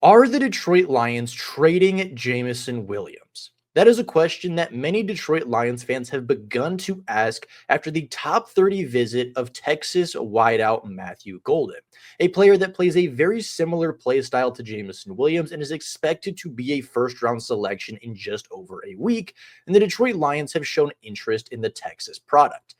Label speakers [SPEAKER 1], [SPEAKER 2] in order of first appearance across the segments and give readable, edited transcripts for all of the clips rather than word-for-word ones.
[SPEAKER 1] Are the Detroit Lions trading Jameson Williams? That is a question that many Detroit Lions fans have begun to ask after the top 30 visit of Texas wideout Matthew Golden, a player that plays a very similar play style to Jameson Williams and is expected to be a first round selection in just over a week. And the Detroit Lions have shown interest in the Texas product.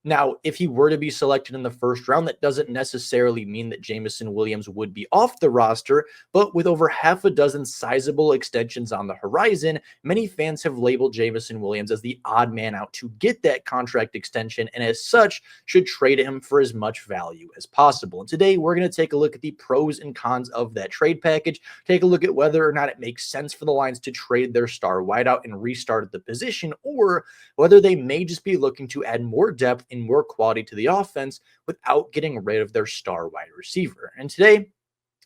[SPEAKER 1] Now, if he were to be selected in the first round, that doesn't necessarily mean that Jameson Williams would be off the roster, but with over half a dozen sizable extensions on the horizon, many fans have labeled Jameson Williams as the odd man out to get that contract extension, and as such, should trade him for as much value as possible. And today, we're going to take a look at the pros and cons of that trade package, take a look at whether or not it makes sense for the Lions to trade their star wideout and restart at the position, or whether they may just be looking to add more depth and more quality to the offense without getting rid of their star wide receiver. And today,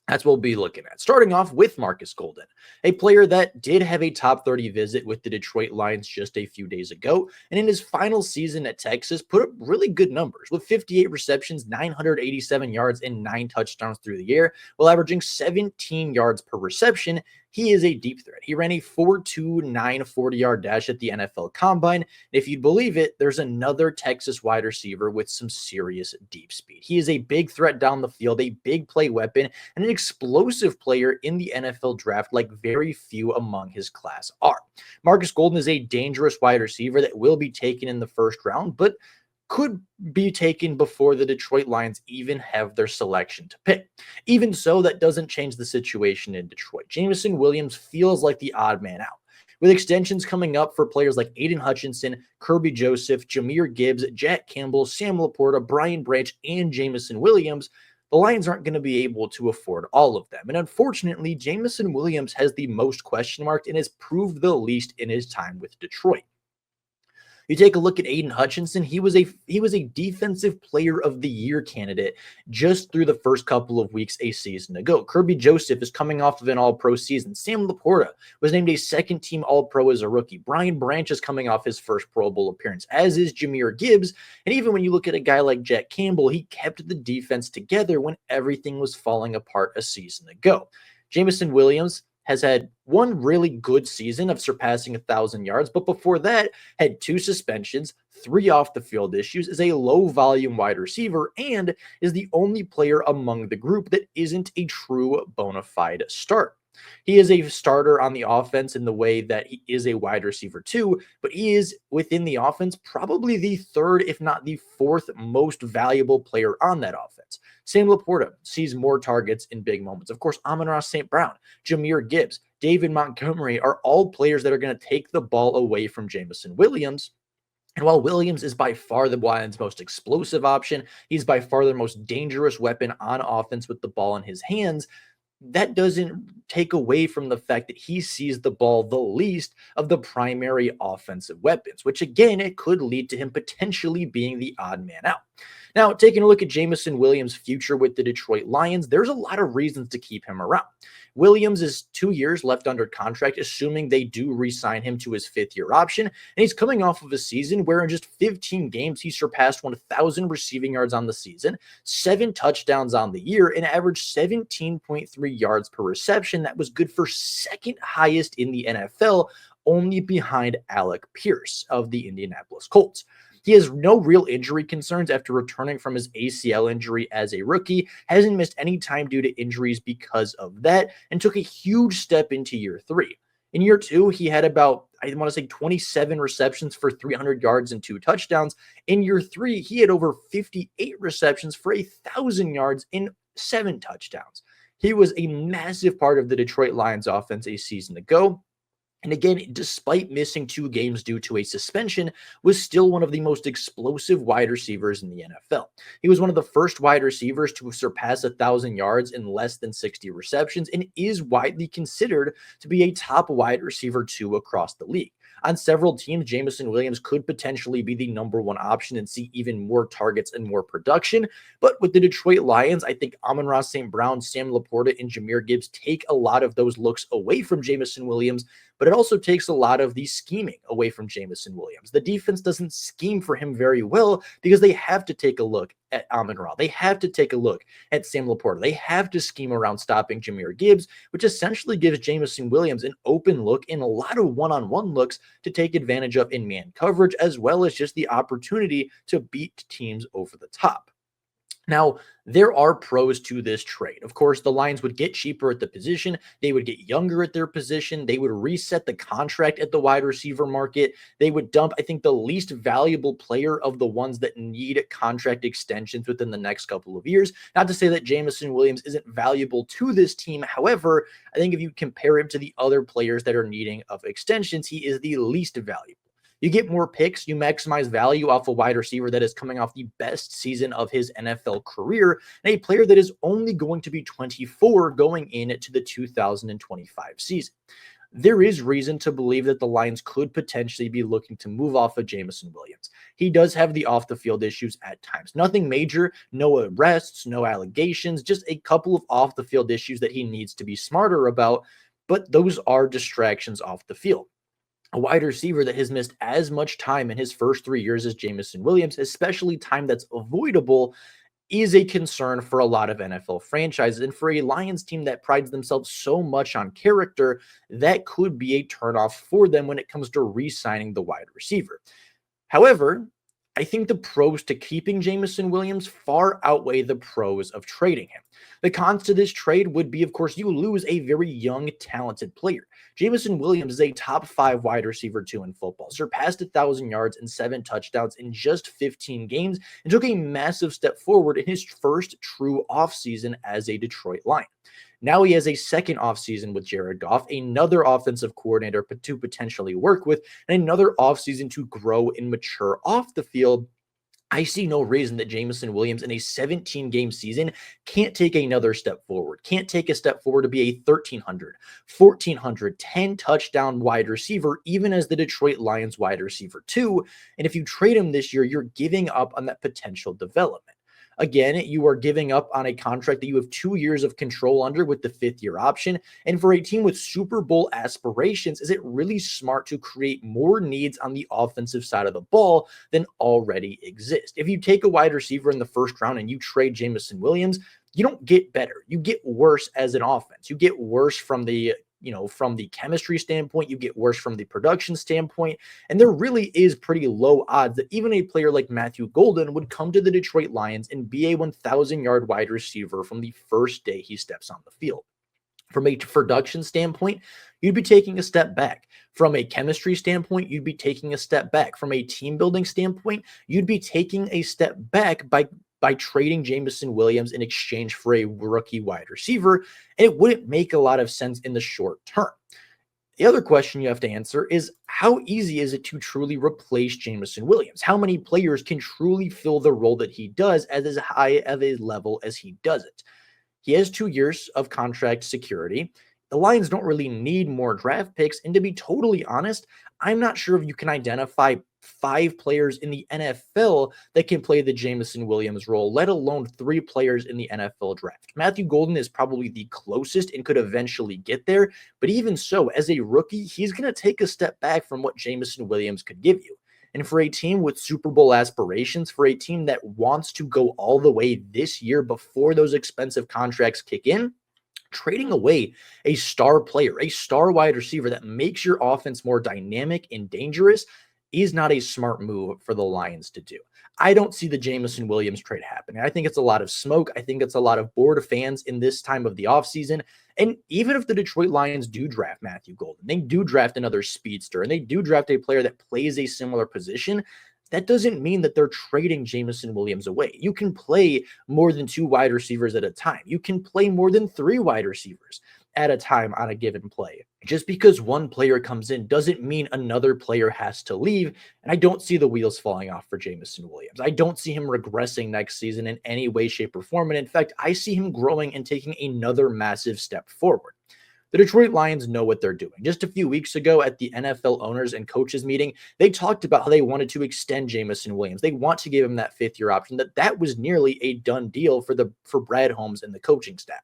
[SPEAKER 1] that's what we'll be looking at. Starting off with Marcus Golden, a player that did have a top 30 visit with the Detroit Lions just a few days ago, and in his final season at Texas, put up really good numbers with 58 receptions, 987 yards, and 9 touchdowns through the air, while averaging 17 yards per reception. He is a deep threat. He ran a 4.29 40-yard dash at the NFL Combine. And if you'd believe it, there's another Texas wide receiver with some serious deep speed. He is a big threat down the field, a big play weapon, and an explosive player in the NFL draft like very few among his class are. Marcus Golden is a dangerous wide receiver that will be taken in the first round, but could be taken before the Detroit Lions even have their selection to pick. Even so, that doesn't change the situation in Detroit. Jameson Williams feels like the odd man out. With extensions coming up for players like Aiden Hutchinson, Kirby Joseph, Jahmyr Gibbs, Jack Campbell, Sam Laporta, Brian Branch, and Jameson Williams, the Lions aren't going to be able to afford all of them. And unfortunately, Jameson Williams has the most question marks and has proved the least in his time with Detroit. You take a look at Aiden Hutchinson, he was a defensive player of the year candidate just through the first couple of weeks a season ago. Kirby Joseph is coming off of an all-pro season. Sam Laporta was named a second-team all-pro as a rookie. Brian Branch is coming off his first Pro Bowl appearance, as is Jahmyr Gibbs. And even when you look at a guy like Jack Campbell, he kept the defense together when everything was falling apart a season ago. Jameson Williams has had one really good season of surpassing 1,000 yards, but before that had 2 suspensions, 3 off-the-field issues, is a low-volume wide receiver, and is the only player among the group that isn't a true bona fide start. He is a starter on the offense in the way that he is a wide receiver too, but he is within the offense probably the third, if not the fourth most valuable player on that offense. Sam Laporta sees more targets in big moments. Of course, Amon-Ra St. Brown, Jahmyr Gibbs, David Montgomery are all players that are going to take the ball away from Jameson Williams. And while Williams is by far the Lions' most explosive option, he's by far the most dangerous weapon on offense with the ball in his hands. That doesn't take away from the fact that he sees the ball the least of the primary offensive weapons, which again, it could lead to him potentially being the odd man out. Now, taking a look at Jameson Williams' future with the Detroit Lions, there's a lot of reasons to keep him around. Williams is 2 years left under contract, assuming they do re-sign him to his 5th-year option, and he's coming off of a season where in just 15 games, he surpassed 1,000 receiving yards on the season, 7 touchdowns on the year, and averaged 17.3 yards per reception. That was good for second highest in the NFL, only behind Alec Pierce of the Indianapolis Colts. He has no real injury concerns after returning from his ACL injury as a rookie, hasn't missed any time due to injuries because of that, and took a huge step into year 3. In year 2, he had about, I want to say 27 receptions for 300 yards and 2 touchdowns. In year 3, he had over 58 receptions for 1,000 yards and 7 touchdowns. He was a massive part of the Detroit Lions offense a season ago. And again, despite missing 2 games due to a suspension, was still one of the most explosive wide receivers in the NFL. He was one of the first wide receivers to surpass 1,000 yards in less than 60 receptions and is widely considered to be a top wide receiver 2 across the league. On several teams, Jameson Williams could potentially be the number 1 option and see even more targets and more production. But with the Detroit Lions, I think Amon-Ra St. Brown, Sam Laporta, and Jahmyr Gibbs take a lot of those looks away from Jameson Williams, but it also takes a lot of the scheming away from Jameson Williams. The defense doesn't scheme for him very well because they have to take a look at Amon-Ra. They have to take a look at Sam Laporta. They have to scheme around stopping Jahmyr Gibbs, which essentially gives Jameson Williams an open look and a lot of one-on-one looks to take advantage of in man coverage, as well as just the opportunity to beat teams over the top. Now, there are pros to this trade. Of course, the Lions would get cheaper at the position. They would get younger at their position. They would reset the contract at the wide receiver market. They would dump, I think, the least valuable player of the ones that need contract extensions within the next couple of years. Not to say that Jameson Williams isn't valuable to this team. However, I think if you compare him to the other players that are needing of extensions, he is the least valuable. You get more picks, you maximize value off a wide receiver that is coming off the best season of his NFL career, and a player that is only going to be 24 going into the 2025 season. There is reason to believe that the Lions could potentially be looking to move off of Jameson Williams. He does have the off-the-field issues at times. Nothing major, no arrests, no allegations, just a couple of off-the-field issues that he needs to be smarter about, but those are distractions off the field. A wide receiver that has missed as much time in his first 3 years as Jameson Williams, especially time that's avoidable, is a concern for a lot of NFL franchises. And for a Lions team that prides themselves so much on character, that could be a turnoff for them when it comes to re-signing the wide receiver. However, I think the pros to keeping Jameson Williams far outweigh the pros of trading him. The cons to this trade would be, of course, you lose a very young, talented player. Jameson Williams is a top 5 wide receiver 2 in football, surpassed 1,000 yards and 7 touchdowns in just 15 games, and took a massive step forward in his first true offseason as a Detroit Lion. Now he has a second offseason with Jared Goff, another offensive coordinator to potentially work with, and another offseason to grow and mature off the field. I see no reason that Jameson Williams in a 17-game season can't take another step forward, can't take a step forward to be a 1,300, 1,400, 10-touchdown wide receiver, even as the Detroit Lions wide receiver 2. And if you trade him this year, you're giving up on that potential development. Again, you are giving up on a contract that you have 2 years of control under with the 5th-year option. And for a team with Super Bowl aspirations, is it really smart to create more needs on the offensive side of the ball than already exist? If you take a wide receiver in the first round and you trade Jameson Williams, you don't get better. You get worse as an offense. You get worse from the chemistry standpoint, you get worse from the production standpoint, and there really is pretty low odds that even a player like Matthew Golden would come to the Detroit Lions and be a 1,000-yard wide receiver from the first day he steps on the field. From a production standpoint, you'd be taking a step back. From a chemistry standpoint, you'd be taking a step back. From a team building standpoint, you'd be taking a step back by trading Jameson Williams in exchange for a rookie wide receiver, and it wouldn't make a lot of sense in the short term. The other question you have to answer is, how easy is it to truly replace Jameson Williams? How many players can truly fill the role that he does at as high of a level as he does it? He has 2 years of contract security. The Lions don't really need more draft picks, and to be totally honest, I'm not sure if you can identify 5 players in the NFL that can play the Jameson Williams role, let alone 3 players in the NFL draft. Matthew Golden is probably the closest and could eventually get there, but even so, as a rookie, he's going to take a step back from what Jameson Williams could give you. And for a team with Super Bowl aspirations, for a team that wants to go all the way this year before those expensive contracts kick in, trading away a star player, a star wide receiver that makes your offense more dynamic and dangerous is not a smart move for the Lions to do. I don't see the Jameson Williams trade happening. I think it's a lot of smoke. I think it's a lot of bored fans in this time of the offseason. And even if the Detroit Lions do draft Matthew Golden, they do draft another speedster, and they do draft a player that plays a similar position, that doesn't mean that they're trading Jameson Williams away. You can play more than 2 wide receivers at a time. You can play more than 3 wide receivers at a time on a given play. Just because one player comes in doesn't mean another player has to leave, and I don't see the wheels falling off for Jameson Williams. I don't see him regressing next season in any way, shape, or form, and in fact, I see him growing and taking another massive step forward. The Detroit Lions know what they're doing. Just a few weeks ago at the NFL owners and coaches meeting, they talked about how they wanted to extend Jameson Williams. They want to give him that 5th-year option, that was nearly a done deal for Brad Holmes and the coaching staff.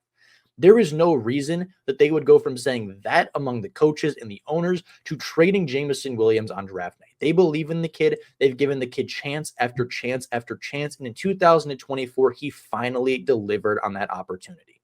[SPEAKER 1] There is no reason that they would go from saying that among the coaches and the owners to trading Jameson Williams on draft night. They believe in the kid. They've given the kid chance after chance after chance. And in 2024, he finally delivered on that opportunity.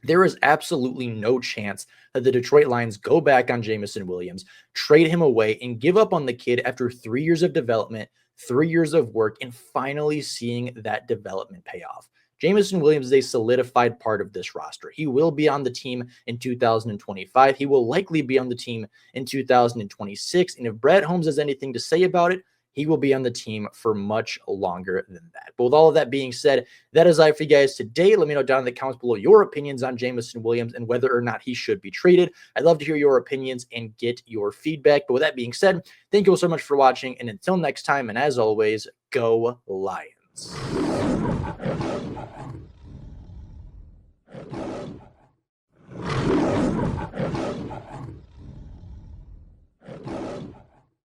[SPEAKER 1] There is absolutely no chance that the Detroit Lions go back on Jameson Williams, trade him away, and give up on the kid after 3 years of development, 3 years of work, and finally seeing that development pay off. Jameson Williams is a solidified part of this roster. He will be on the team in 2025. He will likely be on the team in 2026. And if Brad Holmes has anything to say about it, he will be on the team for much longer than that. But with all of that being said, that is all for you guys today. Let me know down in the comments below your opinions on Jameson Williams and whether or not he should be traded. I'd love to hear your opinions and get your feedback. But with that being said, thank you all so much for watching. And until next time, and as always, go Lions.